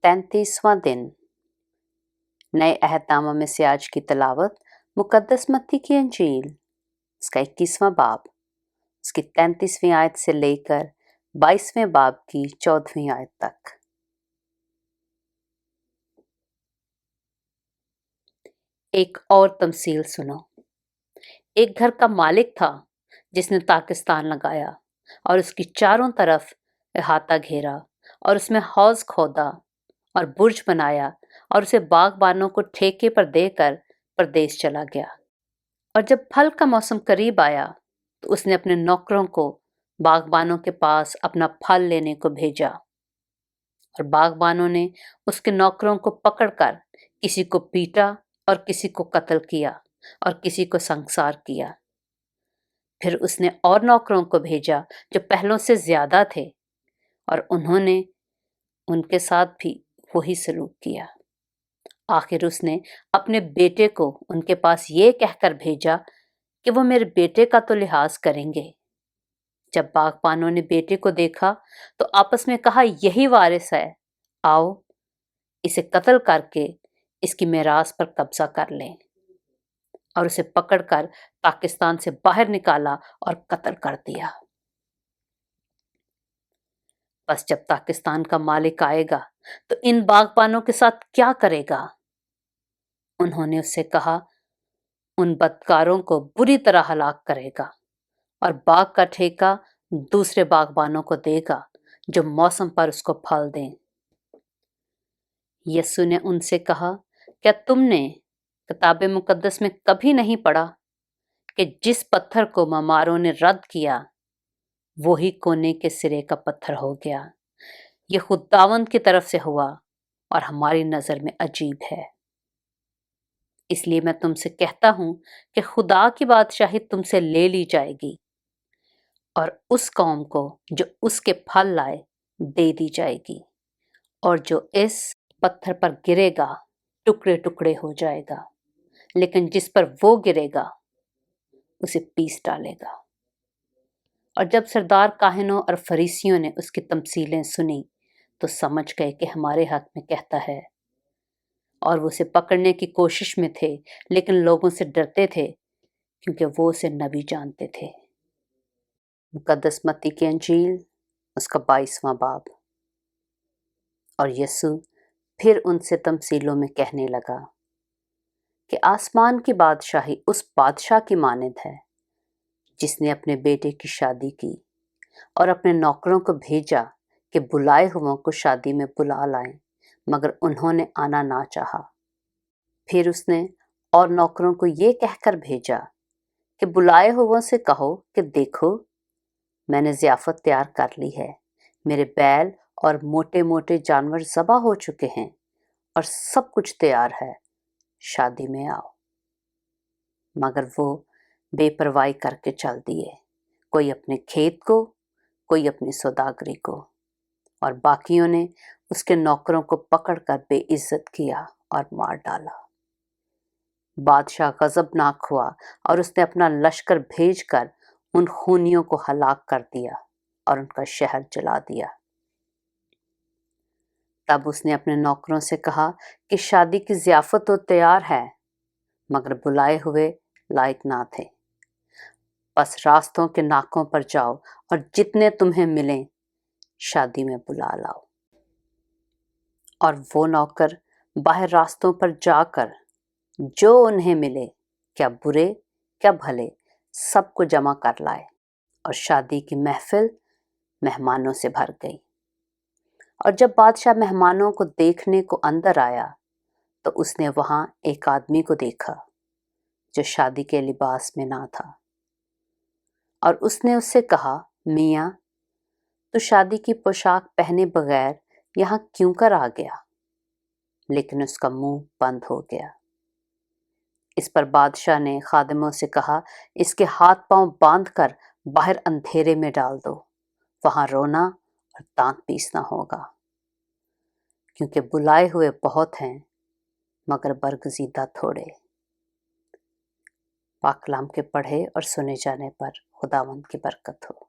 33वां दिन। नए अहदनामा में से आज की तलावत मुकद्दस मत्ती की अंजील, उसका 21वां बाब, उसकी 33वीं आयत से लेकर 22वें बाब की 14वीं आयत तक। एक और तमसील सुनो। एक घर का मालिक था जिसने पाकिस्तान लगाया और उसकी चारों तरफ अहाता घेरा और उसमें हौज खोदा और बुर्ज बनाया और उसे बागबानों को ठेके पर देकर परदेश चला गया। और जब फल का मौसम करीब आया तो उसने अपने नौकरों को बागबानों के पास अपना फल लेने को भेजा, और बागबानों ने उसके नौकरों को पकड़कर किसी को पीटा और किसी को कत्ल किया और किसी को संसार किया। फिर उसने और नौकरों को भेजा जो पहलों से ज्यादा थे, और उन्होंने उनके साथ भी वही सलूक किया। आखिर उसने अपने बेटे को उनके पास ये कहकर भेजा कि वो मेरे बेटे का तो लिहाज करेंगे। जब बागबानों ने बेटे को देखा तो आपस में कहा, यही वारिस है, आओ इसे कत्ल करके इसकी मेरास पर कब्जा कर लें। और उसे पकड़कर पाकिस्तान से बाहर निकाला और कत्ल कर दिया। बस जब पाकिस्तान का मालिक आएगा तो इन बागबानों के साथ क्या करेगा? उन्होंने उससे कहा, उन बदकारों को बुरी तरह हलाक करेगा और बाग का ठेका दूसरे बागबानों को देगा जो मौसम पर उसको फल दें। यीशु ने उनसे कहा, क्या तुमने किताब मुकद्दस में कभी नहीं पढ़ा कि जिस पत्थर को मामारों ने रद्द किया वही कोने के सिरे का पत्थर हो गया? ये खुदावंद की तरफ से हुआ और हमारी नजर में अजीब है। इसलिए मैं तुमसे कहता हूं कि खुदा की बादशाही तुमसे ले ली जाएगी और उस कौम को जो उसके फल लाए दे दी जाएगी। और जो इस पत्थर पर गिरेगा टुकड़े टुकड़े हो जाएगा, लेकिन जिस पर वो गिरेगा उसे पीस डालेगा। और जब सरदार काहिनों और फरीसियों ने उसकी तमसीलें सुनी तो समझ गए कि हमारे हक में कहता है, और वो उसे पकड़ने की कोशिश में थे, लेकिन लोगों से डरते थे क्योंकि वो उसे नबी जानते थे। मुकद्दस मत्ती की अंजील, उसका 22वां बाब। और यीशु फिर उनसे तमसीलों में कहने लगा कि आसमान की बादशाही उस बादशाह की मानद है जिसने अपने बेटे की शादी की और अपने नौकरों को भेजा कि बुलाए हुओं को शादी में बुला लाएं, मगर उन्होंने आना ना चाहा। फिर उसने और नौकरों को ये कहकर भेजा कि बुलाए हुओं से कहो कि देखो, मैंने ज़ियाफ़त तैयार कर ली है, मेरे बैल और मोटे मोटे जानवर ज़बा हो चुके हैं और सब कुछ तैयार है, शादी में आओ। मगर वो बेपरवाही करके चल दिए, कोई अपने खेत को, कोई अपनी सौदागरी को, और बाकियों ने उसके नौकरों को पकड़कर बेइज्जत किया और मार डाला। बादशाह गजबनाक हुआ और उसने अपना लश्कर भेजकर उन खूनियों को हलाक कर दिया और उनका शहर जला दिया। तब उसने अपने नौकरों से कहा कि शादी की ज़ियाफ़त तो तैयार है, मगर बुलाए हुए लायक ना थे। बस रास्तों के नाकों पर जाओ और जितने तुम्हें मिलें शादी में बुला लाओ। और वो नौकर बाहर रास्तों पर जाकर जो उन्हें मिले, क्या बुरे क्या भले, सबको जमा कर लाए, और शादी की महफिल मेहमानों से भर गई। और जब बादशाह मेहमानों को देखने को अंदर आया तो उसने वहां एक आदमी को देखा जो शादी के लिबास में ना था, और उसने उससे कहा, मियाँ, तू शादी की पोशाक पहने बगैर यहाँ क्यों कर आ गया? लेकिन उसका मुंह बंद हो गया। इस पर बादशाह ने खादिमों से कहा, इसके हाथ पांव बांध कर बाहर अंधेरे में डाल दो, वहां रोना और दांत पीसना होगा, क्योंकि बुलाए हुए बहुत हैं मगर बरगजीदा थोड़े। पाक कलाम के पढ़े और सुने जाने पर खुदावंद की बरकत हो।